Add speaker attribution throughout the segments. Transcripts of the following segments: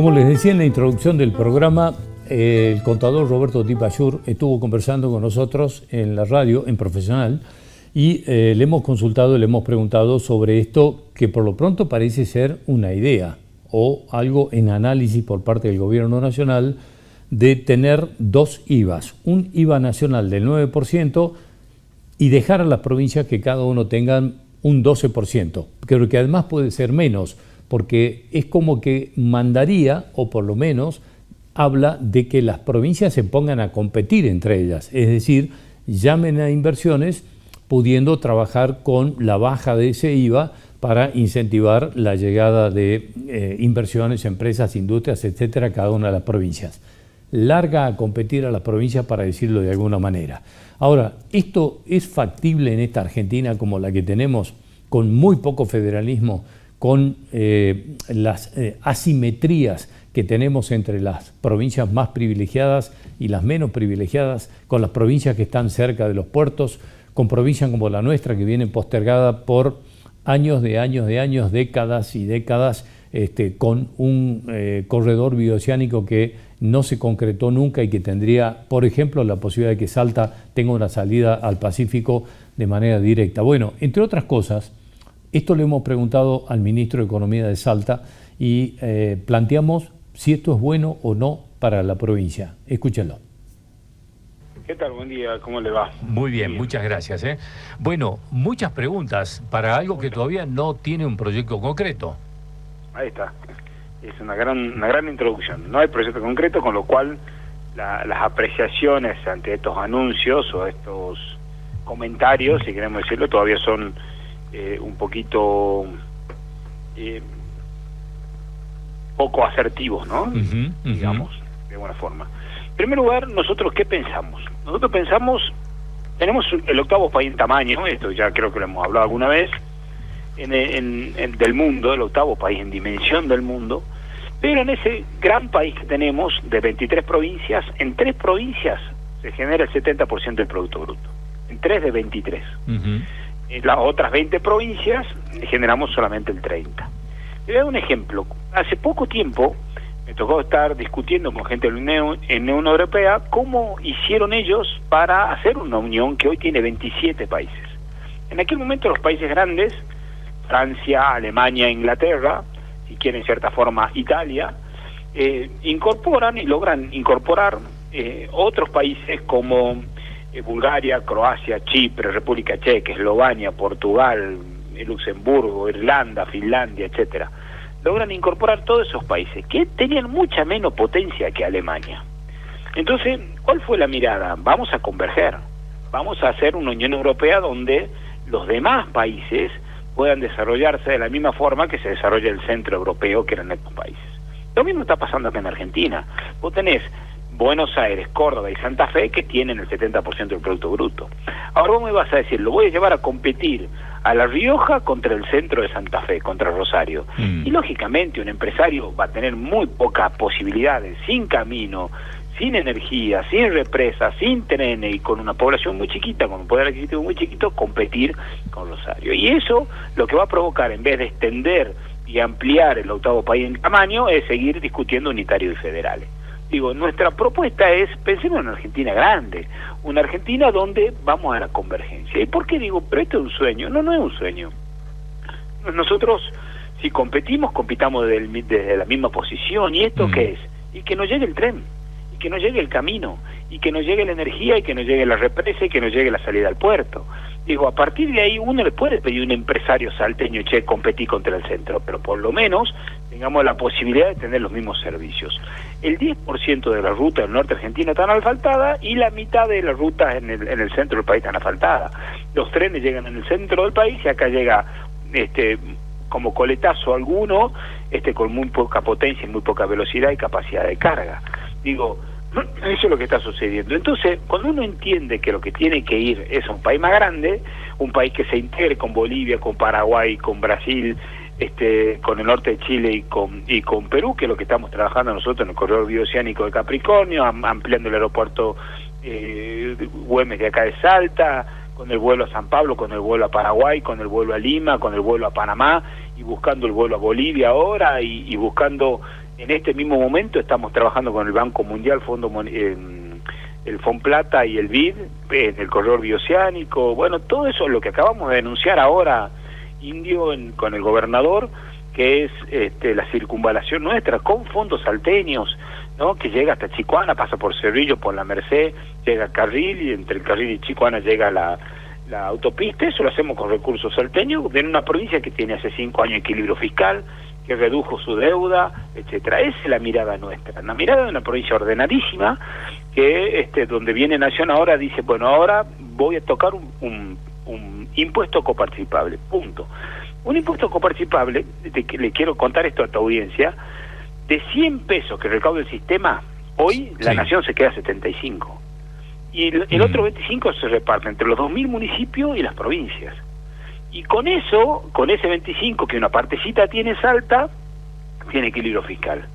Speaker 1: Como les decía en la introducción del programa, el contador Roberto Tipayur estuvo conversando con nosotros en la radio, en Profesional, y le hemos consultado, le hemos preguntado sobre esto que por lo pronto parece ser una idea o algo en análisis por parte del gobierno nacional de tener dos IVAs, un IVA nacional del 9% y dejar a las provincias que cada uno tengan un 12%. Creo que además puede ser menos, porque es como que mandaría, o por lo menos habla de que las provincias se pongan a competir entre ellas, es decir, llamen a inversiones pudiendo trabajar con la baja de ese IVA para incentivar la llegada de inversiones, empresas, industrias, etcétera, a cada una de las provincias. Larga a competir a las provincias, para decirlo de alguna manera. Ahora, ¿esto es factible en esta Argentina como la que tenemos, con muy poco federalismo, con las asimetrías que tenemos entre las provincias más privilegiadas y las menos privilegiadas, con las provincias que están cerca de los puertos, con provincias como la nuestra que vienen postergadas por años, décadas y décadas, con un corredor bioceánico que no se concretó nunca y que tendría, por ejemplo, la posibilidad de que Salta tenga una salida al Pacífico de manera directa? Bueno, entre otras cosas, esto le hemos preguntado al ministro de Economía de Salta y planteamos si esto es bueno o no para la provincia. Escúchenlo.
Speaker 2: ¿Qué tal? Buen día, ¿cómo le va?
Speaker 1: Muy bien, muchas gracias. Bueno, muchas preguntas para algo que todavía no tiene un proyecto concreto.
Speaker 2: Ahí está. Es una gran introducción. No hay proyecto concreto, con lo cual las apreciaciones ante estos anuncios o estos comentarios, si queremos decirlo, todavía son un poquito poco asertivos, ¿no? Digamos, de alguna forma. En primer lugar, nosotros, ¿qué pensamos? Nosotros pensamos, tenemos el octavo país en tamaño, esto ya creo que lo hemos hablado alguna vez, del mundo, el octavo país en dimensión del mundo, pero en ese gran país que tenemos, de 23 provincias, en 3 provincias se genera el 70% del Producto Bruto, en 3 de 23. En las otras 20 provincias generamos solamente el 30%. Le voy a dar un ejemplo. Hace poco tiempo me tocó estar discutiendo con gente en la Unión Europea cómo hicieron ellos para hacer una unión que hoy tiene 27 países. En aquel momento los países grandes, Francia, Alemania, Inglaterra, si quieren en cierta forma Italia, incorporan y logran incorporar otros países como Bulgaria, Croacia, Chipre, República Checa, Eslovenia, Portugal, Luxemburgo, Irlanda, Finlandia, etcétera. Logran incorporar todos esos países que tenían mucha menos potencia que Alemania. Entonces, ¿cuál fue la mirada? Vamos a converger, vamos a hacer una Unión Europea donde los demás países puedan desarrollarse de la misma forma que se desarrolla el centro europeo, que eran estos países. Lo mismo está pasando acá en Argentina. Vos tenés Buenos Aires, Córdoba y Santa Fe que tienen el 70% del Producto Bruto. Ahora vos me vas a decir, lo voy a llevar a competir a La Rioja contra el centro de Santa Fe, contra Rosario. Y lógicamente un empresario va a tener muy pocas posibilidades, sin camino, sin energía, sin represa, sin trenes y con una población muy chiquita, con un poder adquisitivo muy chiquito, competir con Rosario. Y eso lo que va a provocar, en vez de extender y ampliar el octavo país en tamaño, es seguir discutiendo unitarios y federales. Digo, nuestra propuesta es, pensemos en una Argentina grande, una Argentina donde vamos a la convergencia. ¿Y por qué digo, pero esto es un sueño? No, no es un sueño. Nosotros, si competimos, compitamos desde la misma posición. ¿Y esto qué es? Y que nos llegue el tren, y que nos llegue el camino, y que nos llegue la energía, y que nos llegue la represa, y que nos llegue la salida al puerto. Digo, a partir de ahí uno le puede pedir a un empresario salteño, che, competí contra el centro, pero por lo menos tengamos la posibilidad de tener los mismos servicios. El 10% de la ruta del norte argentino están asfaltada y la mitad de las rutas en el centro del país están asfaltadas. Los trenes llegan en el centro del país y acá llega como coletazo alguno, con muy poca potencia y muy poca velocidad y capacidad de carga. Digo, eso es lo que está sucediendo. Entonces, cuando uno entiende que lo que tiene que ir es a un país más grande, un país que se integre con Bolivia, con Paraguay, con Brasil, con el norte de Chile y con Perú, que es lo que estamos trabajando nosotros en el corredor bioceánico de Capricornio, ampliando el aeropuerto Güemes de acá de Salta, con el vuelo a San Pablo, con el vuelo a Paraguay, con el vuelo a Lima, con el vuelo a Panamá, y buscando el vuelo a Bolivia ahora, y buscando En este mismo momento estamos trabajando con el Banco Mundial, el Fonplata y el BID, en el corredor bioceánico. Bueno, todo eso es lo que acabamos de denunciar ahora, Indio, con el gobernador, que es la circunvalación nuestra, con fondos salteños, ¿no? Que llega hasta Chicoana, pasa por Cerrillo, por la Merced, llega a Carril, y entre el Carril y Chicoana llega la autopista. Eso lo hacemos con recursos salteños, en una provincia que tiene hace 5 años equilibrio fiscal, que redujo su deuda, etcétera. Esa es la mirada nuestra, la mirada de una provincia ordenadísima, que donde viene Nación ahora dice, bueno, ahora voy a tocar un impuesto coparticipable, punto. Un impuesto coparticipable, le quiero contar esto a tu audiencia, de 100 pesos que recauda el sistema, hoy la Nación se queda 75. Y el otro 25 se reparte entre los 2.000 municipios y las provincias. Y con eso, con ese 25, que una partecita tiene Salta, tiene equilibrio fiscal.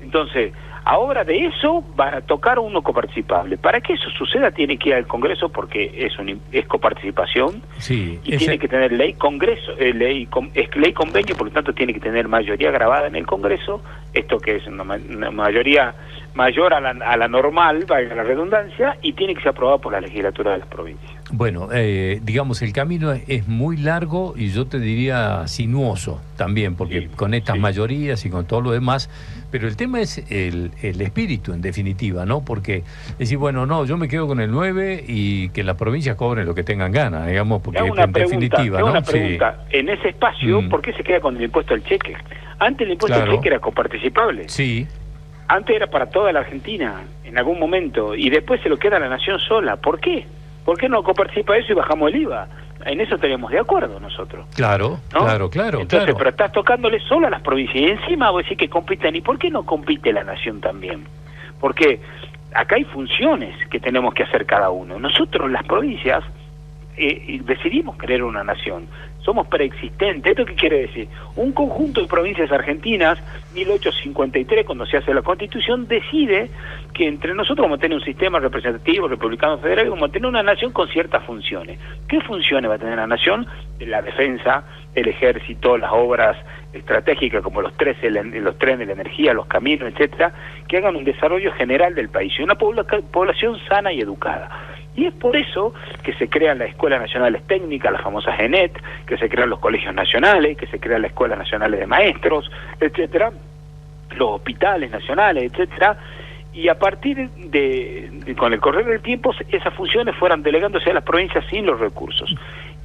Speaker 2: Entonces, ahora de eso van a tocar uno coparticipable. Para que eso suceda tiene que ir al Congreso, porque es coparticipación, y tiene que tener ley convenio, por lo tanto tiene que tener mayoría grabada en el Congreso, esto que es una mayoría mayor a la normal, valga la redundancia, y tiene que ser aprobado por la legislatura de las provincias.
Speaker 1: Bueno, digamos, el camino es muy largo y yo te diría sinuoso también, porque con estas mayorías y con todo lo demás, pero el tema es el espíritu, en definitiva, ¿no? porque decir, bueno, no, yo me quedo con el 9 y que las provincias cobren lo que tengan ganas, digamos, porque en definitiva, ¿no?
Speaker 2: Una pregunta, en ese espacio, ¿por qué se queda con el impuesto al cheque? Antes el impuesto al cheque era coparticipable.
Speaker 1: Sí.
Speaker 2: Antes era para toda la Argentina, en algún momento, y después se lo queda a la Nación sola. ¿Por qué? ¿Por qué no coparticipa eso y bajamos el IVA? En eso estaríamos de acuerdo nosotros.
Speaker 1: Claro, ¿no? Claro.
Speaker 2: Entonces, pero estás tocándole solo a las provincias, y encima vos decís que compiten. ¿Y por qué no compite la Nación también? Porque acá hay funciones que tenemos que hacer cada uno. Nosotros, las provincias, decidimos crear una nación. Somos preexistentes. ¿Esto qué quiere decir? Un conjunto de provincias argentinas, 1853, cuando se hace la Constitución, decide que entre nosotros vamos a tener un sistema representativo, republicano, federal, y vamos a tener una nación con ciertas funciones. ¿Qué funciones va a tener la nación? La defensa, el ejército, las obras estratégicas como los trenes, la energía, los caminos, etcétera, que hagan un desarrollo general del país y una población sana y educada. Y es por eso que se crean las escuelas nacionales técnicas, las famosas ENET, que se crean los colegios nacionales, que se crean las escuelas nacionales de maestros, etcétera, los hospitales nacionales, etcétera, y a partir con el correr del tiempo, esas funciones fueran delegándose a las provincias sin los recursos.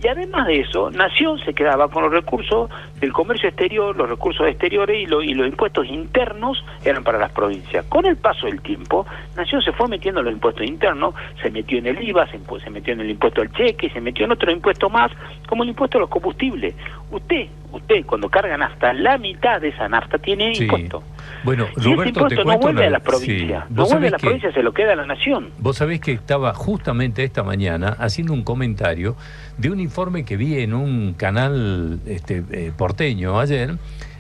Speaker 2: Y además de eso, Nación se quedaba con los recursos del comercio exterior, los recursos exteriores, y los impuestos internos eran para las provincias. Con el paso del tiempo, Nación se fue metiendo en los impuestos internos, se metió en el IVA, se metió en el impuesto al cheque, se metió en otro impuesto más, como el impuesto a los combustibles. Usted, cuando cargan hasta la mitad de esa nafta, tiene impuesto.
Speaker 1: Bueno,
Speaker 2: y
Speaker 1: Roberto,
Speaker 2: ese impuesto no vuelve a la provincia, no vuelve a la provincia, se lo queda a la Nación.
Speaker 1: Vos sabés que estaba justamente esta mañana haciendo un comentario de un informe que vi en un canal porteño ayer,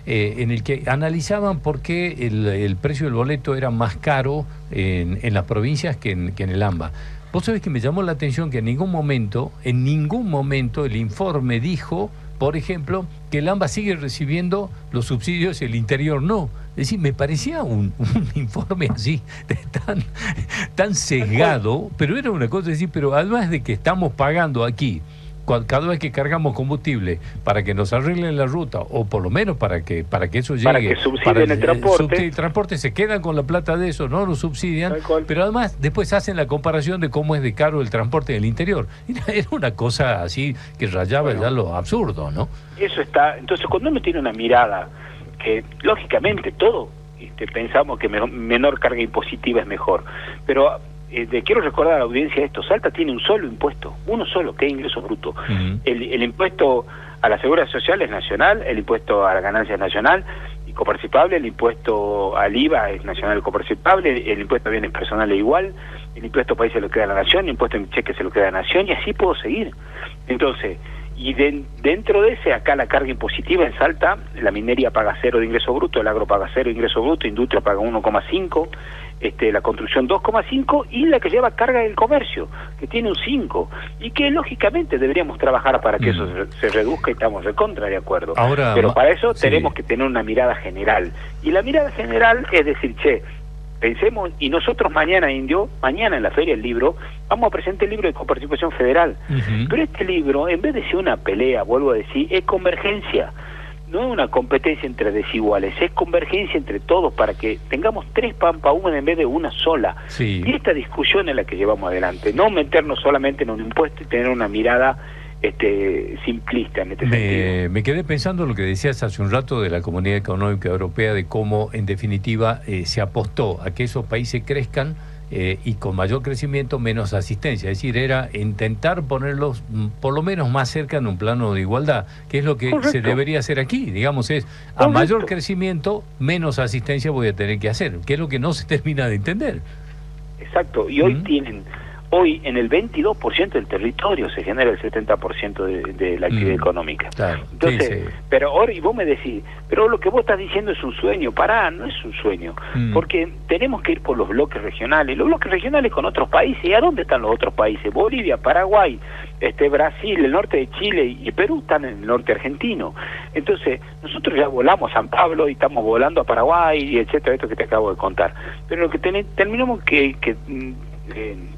Speaker 1: en el que analizaban por qué el precio del boleto era más caro en las provincias que en el AMBA. Vos sabés que me llamó la atención que en ningún momento el informe dijo, por ejemplo, que el AMBA sigue recibiendo los subsidios y el interior no. Es decir, me parecía un informe así, tan sesgado, pero era una cosa decir, pero además de que estamos pagando aquí, cada vez que cargamos combustible, para que nos arreglen la ruta, o por lo menos para que eso llegue,
Speaker 2: para que subsidien el transporte.
Speaker 1: El transporte, se quedan con la plata de eso, no lo subsidian, pero además después hacen la comparación de cómo es de caro el transporte del interior. Era una cosa así que rayaba ya lo absurdo, ¿no?
Speaker 2: Eso está. Entonces, cuando uno tiene una mirada que, lógicamente, todo pensamos que menor carga impositiva es mejor, pero quiero recordar a la audiencia esto: Salta tiene un solo impuesto, uno solo, que es ingreso bruto. El impuesto a la seguridad social es nacional, el impuesto a la ganancia es nacional y coparticipable, el impuesto al IVA es nacional y coparticipable, el impuesto a bienes personales igual, el impuesto a país se lo queda a la Nación, el impuesto en cheque se lo queda a la Nación, y así puedo seguir. Entonces, Y dentro de ese, acá la carga impositiva en Salta, la minería paga 0 de ingreso bruto, el agro paga 0 de ingreso bruto, industria paga 1,5, la construcción 2,5 y la que lleva carga del comercio, que tiene un 5, y que lógicamente deberíamos trabajar para que eso se reduzca y estamos de contra de acuerdo.
Speaker 1: Ahora,
Speaker 2: pero para eso
Speaker 1: sí,
Speaker 2: tenemos que tener una mirada general. Y la mirada general es decir, pensemos, y nosotros mañana, Indio, mañana en la Feria del Libro, vamos a presentar el libro de coparticipación federal. Pero este libro, en vez de ser una pelea, vuelvo a decir, es convergencia. No es una competencia entre desiguales, es convergencia entre todos para que tengamos 3 pampa húmedas en vez de una sola.
Speaker 1: Sí.
Speaker 2: Y esta discusión es la que llevamos adelante, no meternos solamente en un impuesto y tener una mirada simplista en este sentido.
Speaker 1: Me quedé pensando lo que decías hace un rato de la Comunidad Económica Europea, de cómo en definitiva se apostó a que esos países crezcan y con mayor crecimiento menos asistencia, es decir, era intentar ponerlos por lo menos más cerca en un plano de igualdad, que es lo que se debería hacer aquí, digamos, es a mayor crecimiento menos asistencia voy a tener que hacer, que es lo que no se termina de entender.
Speaker 2: Exacto, y hoy en el 22% del territorio se genera el 70% de la actividad económica.
Speaker 1: Claro.
Speaker 2: Entonces,
Speaker 1: sí.
Speaker 2: Pero ahora, y vos me decís, pero lo que vos estás diciendo es un sueño. Pará, no es un sueño, porque tenemos que ir por los bloques regionales, con otros países. ¿Y a dónde están los otros países? Bolivia, Paraguay, Brasil, el norte de Chile y Perú están en el norte argentino. Entonces, nosotros ya volamos a San Pablo y estamos volando a Paraguay, y etcétera, esto que te acabo de contar. Pero lo que tenemos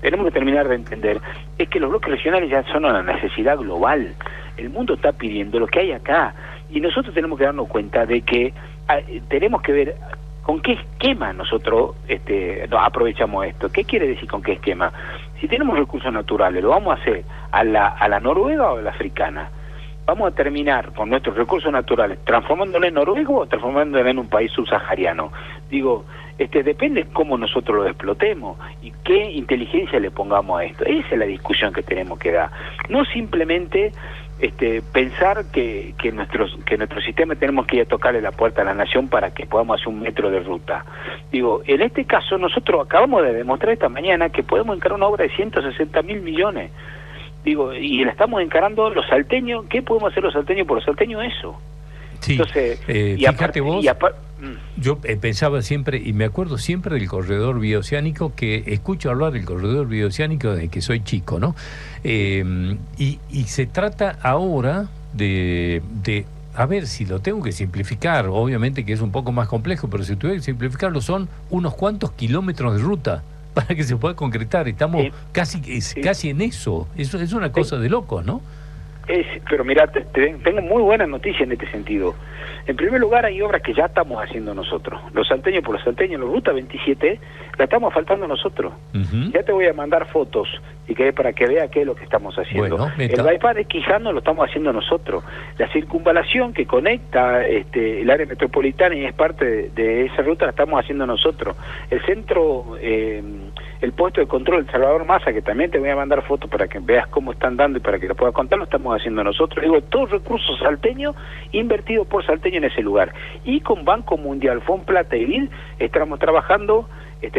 Speaker 2: tenemos que terminar de entender es que los bloques regionales ya son una necesidad global. El mundo está pidiendo lo que hay acá y nosotros tenemos que darnos cuenta de que tenemos que ver con qué esquema nosotros aprovechamos esto. ¿Qué quiere decir con qué esquema? Si tenemos recursos naturales, ¿lo vamos a hacer a la noruega o a la africana? Vamos a terminar con nuestros recursos naturales transformándolo en noruego o transformándolo en un país subsahariano. Digo, depende cómo nosotros lo explotemos y qué inteligencia le pongamos a esto. Esa es la discusión que tenemos que dar. No simplemente pensar que nuestro sistema tenemos que ir a tocarle la puerta a la nación para que podamos hacer un metro de ruta. Digo, en este caso nosotros acabamos de demostrar esta mañana que podemos encarar una obra de 160.000 millones. Digo, y la estamos encarando los salteños. ¿Qué podemos hacer los salteños por los salteños? Eso.
Speaker 1: Sí,
Speaker 2: entonces,
Speaker 1: fíjate vos, yo pensaba siempre, y me acuerdo siempre del corredor bioceánico, que escucho hablar del corredor bioceánico desde que soy chico, ¿no? Y se trata ahora de a ver, si lo tengo que simplificar, obviamente que es un poco más complejo, pero si tuviera que simplificarlo son unos cuantos kilómetros de ruta para que se pueda concretar. Estamos casi en eso. Eso es una cosa de locos, ¿no?
Speaker 2: Pero mira, tengo muy buenas noticias en este sentido. En primer lugar, hay obras que ya estamos haciendo nosotros. Los salteños por los salteños, la Ruta 27, la estamos faltando nosotros. Ya te voy a mandar fotos, y que para que vea qué es lo que estamos haciendo.
Speaker 1: Bueno,
Speaker 2: el bypass de Quijano lo estamos haciendo nosotros. La circunvalación que conecta el área metropolitana y es parte de esa ruta la estamos haciendo nosotros. El centro, el puesto de control del Salvador Massa, que también te voy a mandar fotos para que veas cómo están dando y para que lo puedas contar, lo estamos haciendo nosotros. Digo, todos recursos salteños invertidos por salteños en ese lugar. Y con Banco Mundial, Fonplata y BID estamos trabajando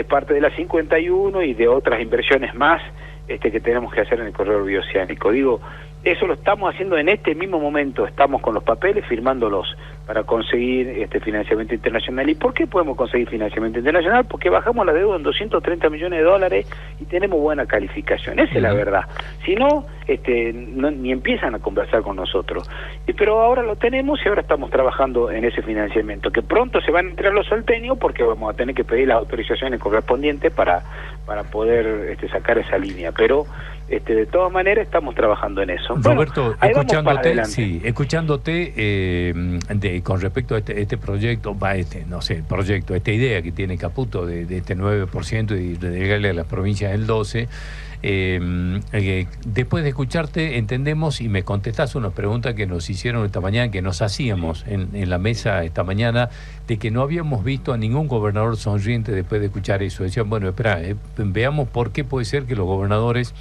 Speaker 2: parte de la 51 y de otras inversiones más que tenemos que hacer en el corredor bioceánico. Digo, eso lo estamos haciendo en este mismo momento. Estamos con los papeles, firmándolos para conseguir financiamiento internacional. ¿Y por qué podemos conseguir financiamiento internacional? Porque bajamos la deuda en $230 millones y tenemos buena calificación. Esa es la verdad. Si no, ni empiezan a conversar con nosotros. Pero ahora lo tenemos y ahora estamos trabajando en ese financiamiento, que pronto se van a entregar los salteños porque vamos a tener que pedir las autorizaciones correspondientes para poder sacar esa línea. Pero de todas maneras estamos trabajando en eso.
Speaker 1: Roberto,
Speaker 2: bueno,
Speaker 1: escuchándote con respecto a este proyecto, esta idea que tiene Caputo de este 9% y de llegarle a las provincias del 12%, después de escucharte entendemos y me contestás una pregunta que nos hicieron esta mañana, que nos hacíamos en la mesa esta mañana, de que no habíamos visto a ningún gobernador sonriente después de escuchar eso. Decían, bueno, espera, veamos por qué puede ser que los gobernadores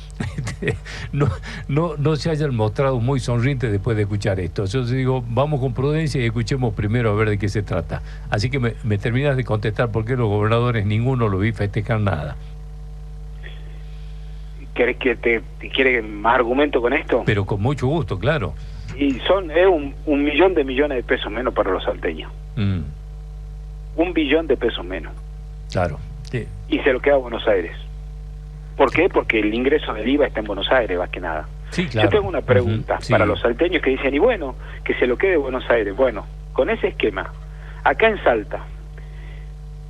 Speaker 1: no se hayan mostrado muy sonrientes después de escuchar esto. Yo digo, vamos con prudencia y escuchemos primero a ver de qué se trata. Así que me terminas de contestar por qué los gobernadores ninguno lo vi festejar nada.
Speaker 2: ¿Querés que te quiere más argumento con esto?
Speaker 1: Pero con mucho gusto, claro.
Speaker 2: Y es un millón de millones de pesos menos para los salteños. 1 billón de pesos menos.
Speaker 1: Claro. Sí.
Speaker 2: Y se lo queda a Buenos Aires. ¿Por qué? Porque el ingreso del IVA está en Buenos Aires, más que nada.
Speaker 1: Sí, claro.
Speaker 2: Yo tengo una pregunta
Speaker 1: Sí.
Speaker 2: para los salteños que dicen, y bueno, que se lo quede Buenos Aires. Bueno, con ese esquema, acá en Salta,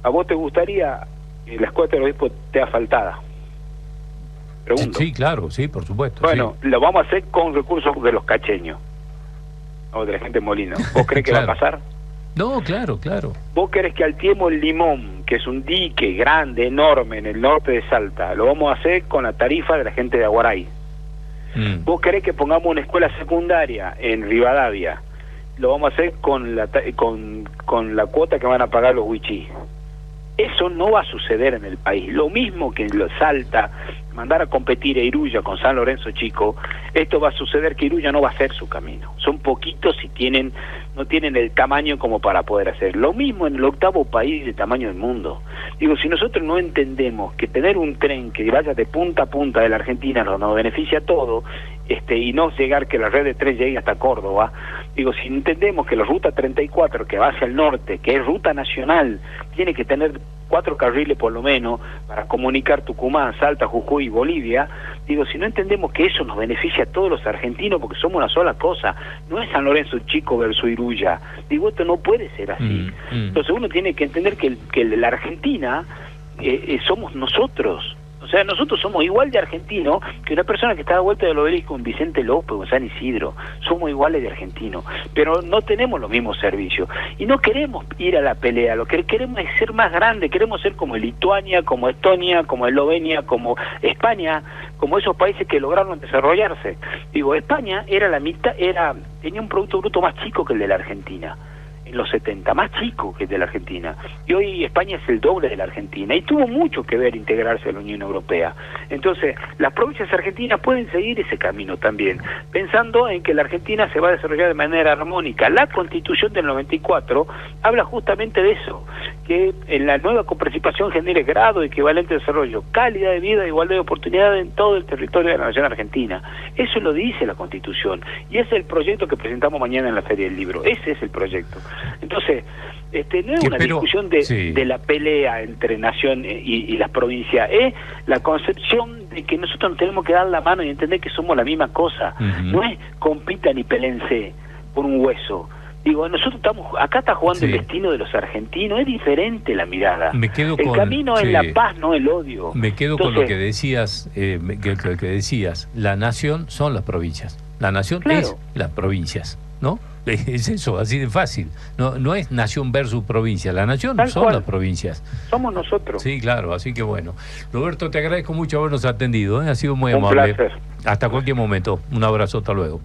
Speaker 2: ¿a vos te gustaría que la escuela del obispo esté asfaltada? Pregunto.
Speaker 1: Sí, claro, sí, por supuesto.
Speaker 2: Bueno, lo vamos a hacer con recursos de los cacheños, o de la gente de Molino. ¿Vos crees que
Speaker 1: Claro.
Speaker 2: va a pasar?
Speaker 1: No, claro, claro.
Speaker 2: ¿Vos querés que Altiemo el Limón, que es un dique grande, enorme, en el norte de Salta, lo vamos a hacer con la tarifa de la gente de Aguaray? ¿Vos querés que pongamos una escuela secundaria en Rivadavia? Lo vamos a hacer con la cuota que van a pagar los huichí. Eso no va a suceder en el país. Lo mismo que en Salta, mandar a competir a Iruya con San Lorenzo Chico, esto va a suceder que Iruya no va a hacer su camino. Son poquitos y no tienen el tamaño como para poder hacer. Lo mismo en el 8º país de tamaño del mundo. Digo, si nosotros no entendemos que tener un tren que vaya de punta a punta de la Argentina nos beneficia a todo, y no llegar que la red de tren llegue hasta Córdoba, digo, si entendemos que la ruta 34 que va hacia el norte, que es ruta nacional, tiene que tener 4 carriles por lo menos para comunicar Tucumán, Salta, Jujuy y Bolivia, digo, si no entendemos que eso nos beneficia a todos los argentinos porque somos una sola cosa, no es San Lorenzo Chico versus Iruya, digo, esto no puede ser así. Entonces uno tiene que entender que la Argentina somos nosotros. O sea, nosotros somos igual de argentinos que una persona que está a vuelta del obelisco en Vicente López o en San Isidro. Somos iguales de argentinos, pero no tenemos los mismos servicios. Y no queremos ir a la pelea, lo que queremos es ser más grande, queremos ser como Lituania, como Estonia, como Eslovenia, como España, como esos países que lograron desarrollarse. Digo, España era tenía un Producto Bruto más chico que el de la Argentina. En los 70, más chico que el de la Argentina. Y hoy España es el doble de la Argentina. Y tuvo mucho que ver integrarse a la Unión Europea. Entonces, las provincias argentinas pueden seguir ese camino también, pensando en que la Argentina se va a desarrollar de manera armónica. La Constitución del 94 habla justamente de eso, que en la nueva coparticipación genere grado equivalente de desarrollo, calidad de vida e igualdad de oportunidades en todo el territorio de la nación argentina. Eso lo dice la Constitución. Y ese es el proyecto que presentamos mañana en la Feria del Libro. Ese es el proyecto. Entonces, no es una discusión de la pelea entre nación y las provincias, es la concepción de que nosotros nos tenemos que dar la mano y entender que somos la misma cosa. No es compitan y pelense por un hueso. Digo, nosotros acá está jugando el destino de los argentinos, es diferente la mirada. El camino es la paz, no el odio.
Speaker 1: Me quedo con lo que decías, que decías, la nación son las provincias. La nación es las provincias, ¿no? Es eso, así de fácil. No es nación versus provincia. La nación son las provincias.
Speaker 2: Somos nosotros.
Speaker 1: Sí, claro, así que bueno. Roberto, te agradezco mucho habernos atendido, ¿eh? Ha sido muy amable.
Speaker 2: Un placer.
Speaker 1: Hasta cualquier momento. Un abrazo, hasta luego.